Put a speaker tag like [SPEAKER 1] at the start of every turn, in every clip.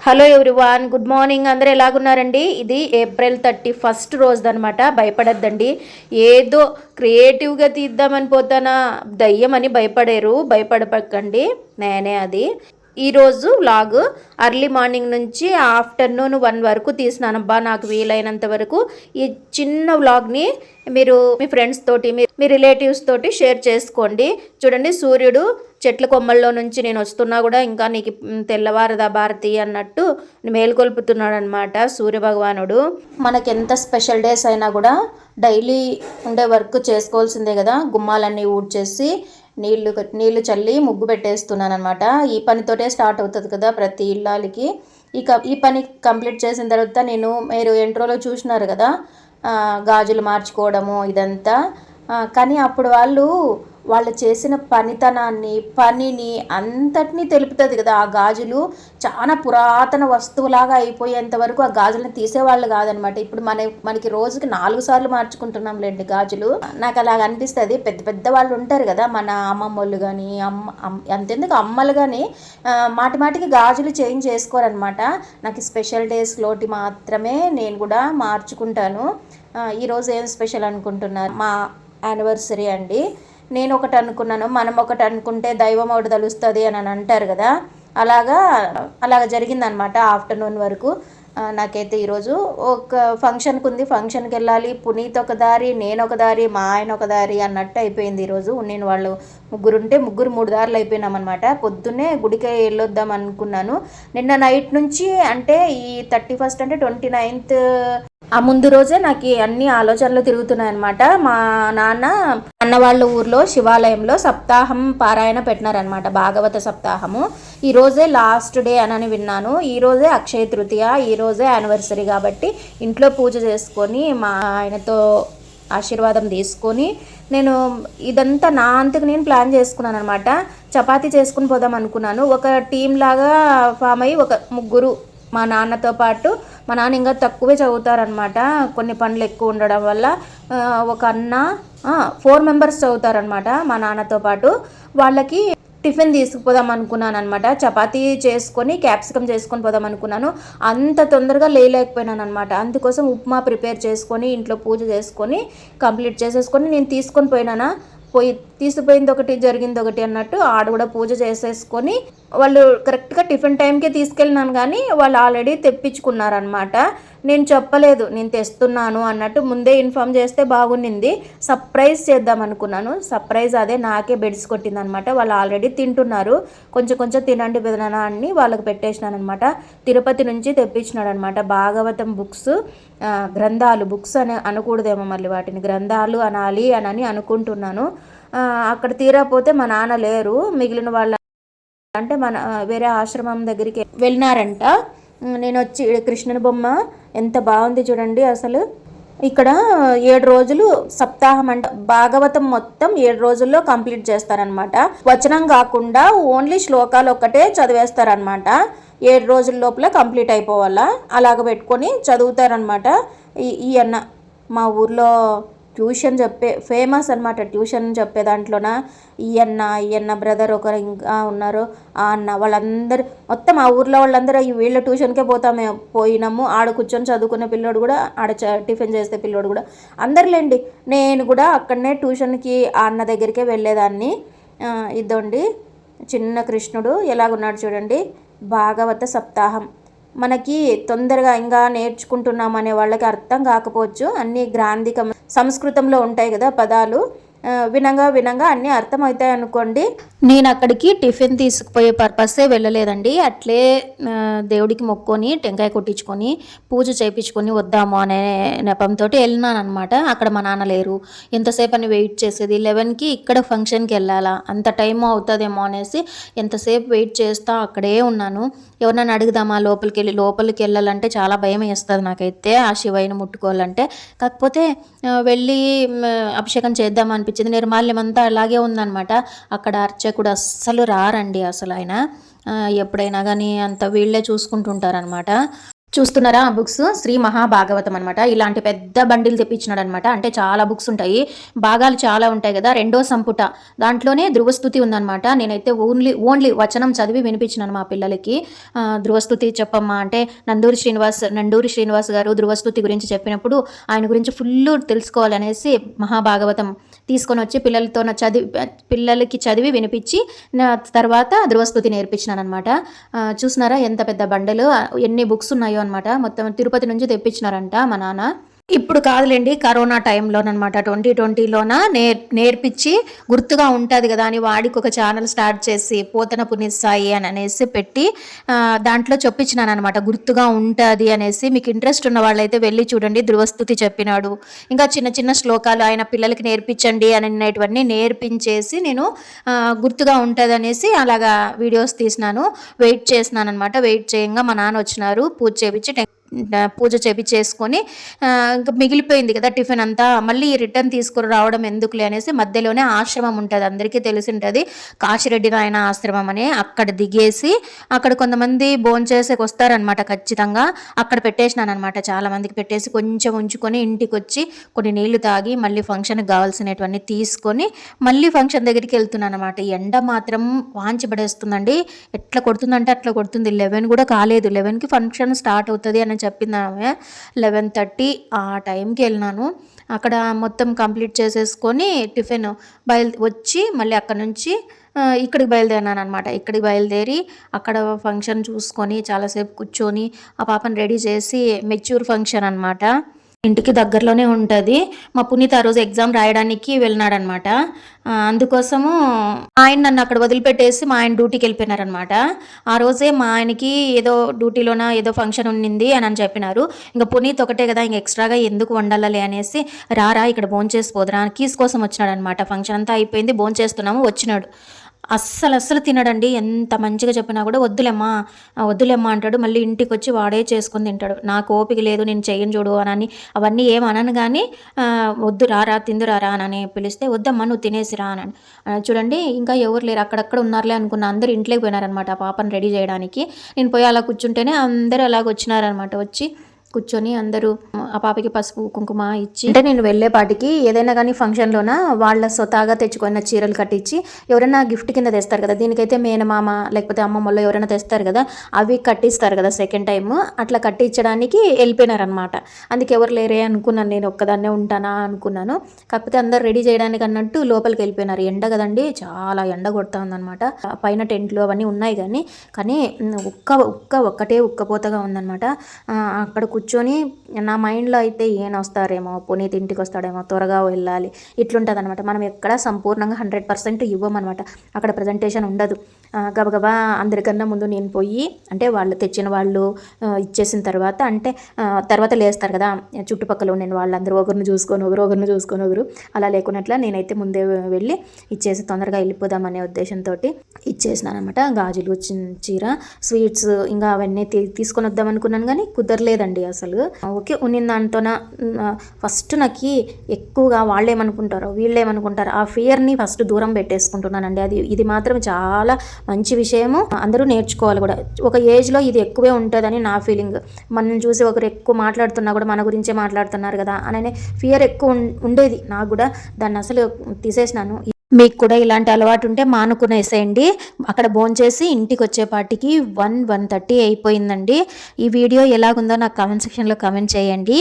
[SPEAKER 1] Hello everyone, good morning. అందరూ ఎలాగున్నారండి? ఇది April 31 రోజుదనమాట. భయపడద్దండి. ఏదో క్రియేటివ్గా తీద్దామని పోతానా, దయ్యం అని భయపడపకండి. నేనే అది. ఈరోజు వ్లాగ్ అర్లీ మార్నింగ్ నుంచి ఆఫ్టర్నూన్ 1 వరకు తీసినానబ్బా, నాకు వీలైనంత వరకు. ఈ చిన్న వ్లాగ్ని మీరు మీ ఫ్రెండ్స్ తోటి, మీ రిలేటివ్స్ తోటి షేర్ చేసుకోండి. చూడండి, సూర్యుడు చెట్ల కొమ్మల్లో నుంచి నేను వస్తున్నా కూడా ఇంకా నీకు తెల్లవారదా భారతి అన్నట్టు మేల్కొల్పుతున్నాడు అనమాట సూర్యభగవానుడు. మనకి ఎంత స్పెషల్ డేస్ అయినా కూడా డైలీ ఉండే వర్క్ చేసుకోవాల్సిందే కదా. గుమ్మాలన్నీ ఊడ్చేసి నీళ్లు చల్లి ముగ్గు పెట్టేస్తున్నాను అనమాట. ఈ పనితోటే స్టార్ట్ అవుతుంది కదా ప్రతి ఇళ్ళకి. ఈ పని కంప్లీట్ చేసిన తర్వాత మీరు ఎంట్రోలో చూసినారు కదా, గాజులు మార్చుకోవడము ఇదంతా. కానీ అప్పుడు వాళ్ళు చేసిన పనిని అంతటినీ తెలుపుతుంది కదా. ఆ గాజులు చాలా పురాతన వస్తువులాగా అయిపోయేంత వరకు ఆ గాజులను తీసేవాళ్ళు కాదనమాట. ఇప్పుడు మనకి రోజుకి 4 సార్లు మార్చుకుంటున్నాంలేండి గాజులు. నాకు అలాగ అనిపిస్తుంది. పెద్ద పెద్ద వాళ్ళు ఉంటారు కదా, మన అమ్మమ్మోళ్ళు కానీ అంతెందుకు అమ్మలు కానీ మాటికి గాజులు చేంజ్ చేసుకోరనమాట. నాకు స్పెషల్ డేస్లోటి మాత్రమే నేను కూడా మార్చుకుంటాను. ఈరోజు ఏం స్పెషల్ అనుకుంటున్నారు? మా యానివర్సరీ అండి. నేను ఒకటి అనుకున్నాను, మనం ఒకటి అనుకుంటే దైవం ఒకటి తలుస్తుంది అని అంటారు కదా. అలాగా జరిగిందనమాట ఆఫ్టర్నూన్ వరకు. నాకైతే ఈరోజు ఒక ఫంక్షన్కి ఉంది, ఫంక్షన్కి వెళ్ళాలి. పునీత్ ఒక దారి, నేను ఒక దారి, మా ఆయన ఒక దారి అన్నట్టు అయిపోయింది ఈరోజు. నేను వాళ్ళు ముగ్గురుంటే 3 దారులు అయిపోయినామన్నమాట. పొద్దున్నే గుడికి వెళ్ళొద్దాం అనుకున్నాను. నిన్న నైట్ నుంచి, అంటే ఈ 31 అంటే 29th ఆ ముందు రోజే నాకు అన్ని ఆలోచనలు తిరుగుతున్నాయన్నమాట. మా నాన్న వాళ్ళ ఊర్లో శివాలయంలో సప్తాహం పారాయణ పెట్టినారనమాట, భాగవత సప్తాహము. ఈరోజే లాస్ట్ డే అని విన్నాను. ఈరోజే అక్షయ తృతీయ, ఈరోజే యానివర్సరీ కాబట్టి ఇంట్లో పూజ చేసుకొని మా ఆయనతో ఆశీర్వాదం తీసుకొని నేను ఇదంతా నా అంతకు నేను ప్లాన్ చేసుకున్నాను అనమాట. చపాతీ చేసుకుని పోదాం అనుకున్నాను. ఒక టీం లాగా ఫామ్ అయ్యి ఒక ముగ్గురు, మా నాన్నతో పాటు, మా నాన్న ఇంకా తక్కువే చదువుతారనమాట, కొన్ని పనులు ఎక్కువ ఉండడం వల్ల. ఒక అన్న 4 మెంబర్స్ చదువుతారనమాట మా నాన్నతో పాటు. వాళ్ళకి టిఫిన్ తీసుకుపోదాం అనుకున్నాను అనమాట. చపాతీ చేసుకొని క్యాప్సికమ్ చేసుకొని పోదాం అనుకున్నాను. అంత తొందరగా లేకపోయినాను అనమాట. అందుకోసం ఉప్మా ప్రిపేర్ చేసుకొని ఇంట్లో పూజ చేసుకొని కంప్లీట్ చేసేసుకొని నేను తీసుకొని తీసుకుపోయింది ఒకటి, జరిగింది ఒకటి అన్నట్టు ఆడ కూడా పూజ చేసేసుకొని వాళ్ళు కరెక్ట్గా టిఫిన్ టైంకే తీసుకెళ్ళినాను. కానీ వాళ్ళు ఆల్రెడీ తెప్పించుకున్నారనమాట. నేను చెప్పలేదు నేను తెస్తున్నాను అన్నట్టు, ముందే ఇన్ఫామ్ చేస్తే బాగుండింది. సర్ప్రైజ్ చేద్దాం అనుకున్నాను. సర్ప్రైజ్ అదే నాకే బెడ్స్ కొట్టిందనమాట. వాళ్ళు ఆల్రెడీ తింటున్నారు. కొంచెం తినండి బెదనా అని వాళ్ళకి పెట్టేసినాను అనమాట. తిరుపతి నుంచి తెప్పించినాడు అనమాట భాగవతం బుక్స్. గ్రంథాలు, బుక్స్ అని అనకూడదేమో, మళ్ళీ వాటిని గ్రంథాలు అనాలి అని అనుకుంటున్నాను. అక్కడ తీరాపోతే మా నాన్న లేరు. మిగిలిన వాళ్ళ అంటే మన వేరే ఆశ్రమం దగ్గరికి వెళ్ళినారంట. నేను వచ్చి కృష్ణుని బొమ్మ ఎంత బాగుంది చూడండి అసలు. ఇక్కడ 7 రోజులు సప్తాహం అంట. భాగవతం మొత్తం 7 రోజుల్లో కంప్లీట్ చేస్తారనమాట. వచనం కాకుండా ఓన్లీ శ్లోకాలు ఒక్కటే చదివేస్తారనమాట. 7 రోజుల లోపల కంప్లీట్ అయిపోవాలా. అలాగ పెట్టుకొని చదువుతారనమాట. ఈ అన్న మా ఊర్లో ట్యూషన్ ఫేమస్ అనమాట. ట్యూషన్ చెప్పే దాంట్లోన ఈయన్న బ్రదర్ ఒకరు ఇంకా ఉన్నారు, ఆ అన్న, వాళ్ళందరూ మొత్తం ఆ ఊర్లో వాళ్ళందరూ వీళ్ళ ట్యూషన్కే పోయినాము. ఆడ కూర్చొని చదువుకునే పిల్లోడు కూడా, ఆడ టిఫిన్ చేసే పిల్లోడు కూడా, అందరులేండి. నేను కూడా అక్కడనే ట్యూషన్కి ఆ అన్న దగ్గరికే వెళ్ళేదాన్ని. ఇదండి చిన్న కృష్ణుడు ఎలాగున్నాడు చూడండి. భాగవత సప్తాహం మనకి తొందరగా ఇంకా నేర్చుకుంటున్నాం అనే వాళ్ళకి అర్థం కాకపోవచ్చు. అన్నీ గ్రాంధికం సంస్కృతంలో ఉంటాయి కదా పదాలు. వినంగా అన్నీ అర్థమవుతాయి అనుకోండి. నేను అక్కడికి టిఫిన్ తీసుకుపోయే పర్పస్సే వెళ్ళలేదండి. అట్లే దేవుడికి మొక్కొని టెంకాయ కొట్టించుకొని పూజ చేయించుకొని వద్దాము అనే నెపంతో వెళ్ళినాను అనమాట. అక్కడ మా నాన్న లేరు. ఎంతసేపు అని వెయిట్ చేసేది. 11కి ఇక్కడ ఫంక్షన్కి వెళ్ళాలా, అంత టైం అవుతుందేమో అనేసి ఎంతసేపు వెయిట్ చేస్తా అక్కడే ఉన్నాను. ఎవరినైనా అడుగుదామా, లోపలికి వెళ్ళాలంటే చాలా భయం వేస్తుంది నాకైతే, ఆ శివయ్యను ముట్టుకోవాలంటే. కాకపోతే వెళ్ళి అభిషేకం చేద్దాం అనిపించింది. నిర్మాల్యం అంతా అలాగే ఉందన్నమాట. అక్కడ అర్చకుడు అస్సలు రారండి. అసలు ఆయన ఎప్పుడైనా కానీ అంత వీళ్ళే చూసుకుంటుంటారనమాట. చూస్తున్నారా ఆ బుక్స్ శ్రీ మహాభాగవతం అనమాట. ఇలాంటి పెద్ద బండిల్ తెప్పించినాడు అనమాట. అంటే చాలా బుక్స్ ఉంటాయి, భాగాలు చాలా ఉంటాయి కదా. రెండో సంపుట దాంట్లోనే ధృవస్థుతి ఉందనమాట. నేనైతే ఓన్లీ వచనం చదివి వినిపించినాను మా పిల్లలకి. ధృవస్థుతి చెప్పమ్మా అంటే నండూరి శ్రీనివాస్ గారు ధృవస్థుతి గురించి చెప్పినప్పుడు ఆయన గురించి ఫుల్ తెలుసుకోవాలనేసి మహాభాగవతం తీసుకొని వచ్చి పిల్లలకి చదివి వినిపించి తర్వాత ధృవస్థుతి నేర్పించినాను అనమాట. చూసినారా ఎంత పెద్ద బండలు, ఎన్ని బుక్స్ ఉన్నాయో అనమాట. మొత్తం తిరుపతి నుంచి తెప్పించినారంట మా నాన్న. ఇప్పుడు కాదులేండి, కరోనా టైంలోనమాట 2020లోన నేర్పించి గుర్తుగా ఉంటుంది కదా అని వాడికి ఒక ఛానల్ స్టార్ట్ చేసి పోతన పుణ్యసాయి అని అనేసి పెట్టి దాంట్లో చెప్పించినాను అనమాట. గుర్తుగా ఉంటుంది అనేసి. మీకు ఇంట్రెస్ట్ ఉన్న వాళ్ళైతే వెళ్ళి చూడండి. ధృవస్థుతి చెప్పినాడు, ఇంకా చిన్న చిన్న శ్లోకాలు ఆయన పిల్లలకి నేర్పించండి అనేటివన్నీ నేర్పించేసి నేను గుర్తుగా ఉంటుంది అనేసి అలాగా వీడియోస్ తీసినాను. వెయిట్ చేసినాను అనమాట. వెయిట్ చేయంగా మా నాన్న వచ్చినారు, పూజ చేసుకొని ఇంకా మిగిలిపోయింది కదా టిఫిన్ అంతా, మళ్ళీ రిటర్న్ తీసుకుని రావడం ఎందుకులే అనేసి మధ్యలోనే ఆశ్రమం ఉంటుంది, అందరికీ తెలిసి ఉంటుంది కాశిరెడ్డి నాయన ఆశ్రమం అని. అక్కడ దిగేసి అక్కడ కొంతమంది భోంచేసేకి వస్తారనమాట ఖచ్చితంగా. అక్కడ పెట్టేసినాను అనమాట, చాలా మందికి పెట్టేసి కొంచెం ఉంచుకొని ఇంటికి వచ్చి కొన్ని నీళ్లు తాగి మళ్ళీ ఫంక్షన్కి కావాల్సినవన్నీ తీసుకొని మళ్ళీ ఫంక్షన్ దగ్గరికి వెళ్తున్నాను అనమాట. ఎండ మాత్రం వాంచి పడేస్తుందండి, ఎట్లా కొడుతుందంటే అట్లా కొడుతుంది. 11 కూడా కాలేదు, 11కి ఫంక్షన్ స్టార్ట్ అవుతుంది అని చెప్పింది ఆమె. 11:30 ఆ టైంకి వెళ్ళినాను. అక్కడ మొత్తం కంప్లీట్ చేసేసుకొని టిఫిన్ వచ్చి మళ్ళీ అక్కడ నుంచి ఇక్కడికి బయలుదేరినాను అనమాట. ఇక్కడికి బయలుదేరి అక్కడ ఫంక్షన్ చూసుకొని చాలాసేపు కూర్చొని ఆ పాపను రెడీ చేసి మెచ్యూర్ ఫంక్షన్ అనమాట, ఇంటికి దగ్గరలోనే ఉంటుంది. మా పునీత్ ఆ రోజు ఎగ్జామ్ రాయడానికి వెళ్ళినాడనమాట. అందుకోసము ఆయన నన్ను అక్కడ వదిలిపెట్టేసి మా ఆయన డ్యూటీకి వెళ్ళిపోయినారనమాట. ఆ రోజే మా ఆయనకి ఏదో డ్యూటీలోన ఏదో ఫంక్షన్ ఉన్నింది అని చెప్పినారు. ఇంకా పునీత్ ఒకటే కదా, ఇంక ఎక్స్ట్రాగా ఎందుకు వండాలి అనేసి రారా ఇక్కడ భోంచేసి పోదురా కీస్ కోసం వచ్చినాడు అనమాట. ఫంక్షన్ అంతా అయిపోయింది, భోంచేస్తున్నాము, వచ్చినాడు. అస్సలు తినడండి, ఎంత మంచిగా చెప్పినా కూడా వద్దులేమ్మా అంటాడు. మళ్ళీ ఇంటికి వచ్చి వాడే చేసుకొని తింటాడు. నాకు ఓపిక లేదు, నేను చెయ్యను చూడు అని అవన్నీ ఏమనను కానీ వద్దు రారా తిందురారా అని పిలిస్తే వద్దమ్మా నువ్వు తినేసిరా అని. చూడండి ఇంకా ఎవరు లేరు, అక్కడక్కడ ఉన్నారులే అనుకున్న, అందరూ ఇంట్లోకి పోయినారనమాట పాపను రెడీ చేయడానికి. నేను పోయి అలా కూర్చుంటేనే అందరూ అలాగ వచ్చినారనమాట. వచ్చి కూర్చొని అందరూ ఆ పాపకి పసుపు కుంకుమ ఇచ్చి, అంటే నేను వెళ్ళేపాటికి ఏదైనా కానీ ఫంక్షన్లోన వాళ్ళ స్వతహాగా తెచ్చుకున్న చీరలు కట్టించి ఎవరైనా గిఫ్ట్ కింద తెస్తారు కదా, దీనికైతే మేనమామ లేకపోతే అమ్మమ్మలో ఎవరైనా తెస్తారు కదా, అవి కట్టిస్తారు కదా సెకండ్ టైం, అట్లా కట్టించడానికి వెళ్ళిపోయినారనమాట. అందుకే ఎవరు లేరే అనుకున్నాను, నేను ఒక్కదాన్నే ఉంటానా అనుకున్నాను. కాకపోతే అందరు రెడీ చేయడానికి అన్నట్టు లోపలికి వెళ్ళిపోయినారు. ఎండ కదండి, చాలా ఎండ కొడతా ఉందన్నమాట. పైన టెంట్లు అవన్నీ ఉన్నాయి కానీ ఒక్కటే ఉక్కపోతగా ఉందన్నమాట. అక్కడ కూర్చొని నా మైండ్లో అయితే ఈయన వస్తారేమో, పునీత్ ఇంటికి వస్తాడేమో, త్వరగా వెళ్ళాలి, ఇట్లుంటుంది అనమాట. మనం ఎక్కడ సంపూర్ణంగా 100% ఇవ్వమన్నమాట. అక్కడ ప్రజెంటేషన్ ఉండదు. గబగబా అందరికన్నా ముందు నేను పోయి, అంటే వాళ్ళు తెచ్చిన వాళ్ళు ఇచ్చేసిన తర్వాత, అంటే తర్వాత లేస్తారు కదా చుట్టుపక్కల ఉన్న వాళ్ళందరూ ఒకరిని చూసుకొని ఒకరు అలా లేకున్నట్లా నేనైతే ముందే వెళ్ళి ఇచ్చేసి తొందరగా వెళ్ళిపోదామనే ఉద్దేశంతో ఇచ్చేసినాను అనమాట. గాజులు, చీర, స్వీట్స్ ఇంకా అవన్నీ తీసుకొని వద్దాం అనుకున్నాను కానీ కుదరలేదండి అసలు. ఓకే ఉన్నిన దాంతోన ఫస్ట్ నాకు ఎక్కువగా వాళ్ళేమనుకుంటారో వీళ్ళేమనుకుంటారో ఆ ఫియర్ని ఫస్ట్ దూరం పెట్టేసుకుంటున్నానండి. ఇది మాత్రం చాలా మంచి విషయము, అందరూ నేర్చుకోవాలి కూడా. ఒక ఏజ్లో ఇది ఎక్కువే ఉంటుందని నా ఫీలింగ్. మనం చూసి ఒకరు ఎక్కువ మాట్లాడుతున్నా కూడా మన గురించే మాట్లాడుతున్నారు కదా అనే ఫియర్ ఎక్కువ ఉండేది నాకు కూడా. దాన్ని అసలు తీసేసినాను. మీకు కూడా ఇలాంటి అలవాటు ఉంటే మానుకునేసేయండి. అక్కడ భోంచేసి ఇంటికి వచ్చేపాటికి 1:30 అయిపోయిందండి. ఈ వీడియో ఎలాగుందో నాకు కామెంట్ సెక్షన్లో కామెంట్ చేయండి,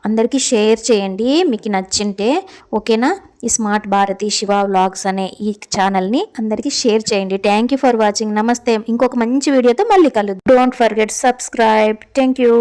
[SPEAKER 1] అందరికీ షేర్ చేయండి మీకు నచ్చింటే. ఓకేనా? ఈ స్మార్ట్ భారతి శివ వ్లాగ్స్ అనే ఈ ఛానల్ని అందరికీ షేర్ చేయండి. Thank you for watching. నమస్తే. ఇంకొక మంచి వీడియోతో మళ్ళీ కలుద్దాం. Don't forget subscribe. Thank you.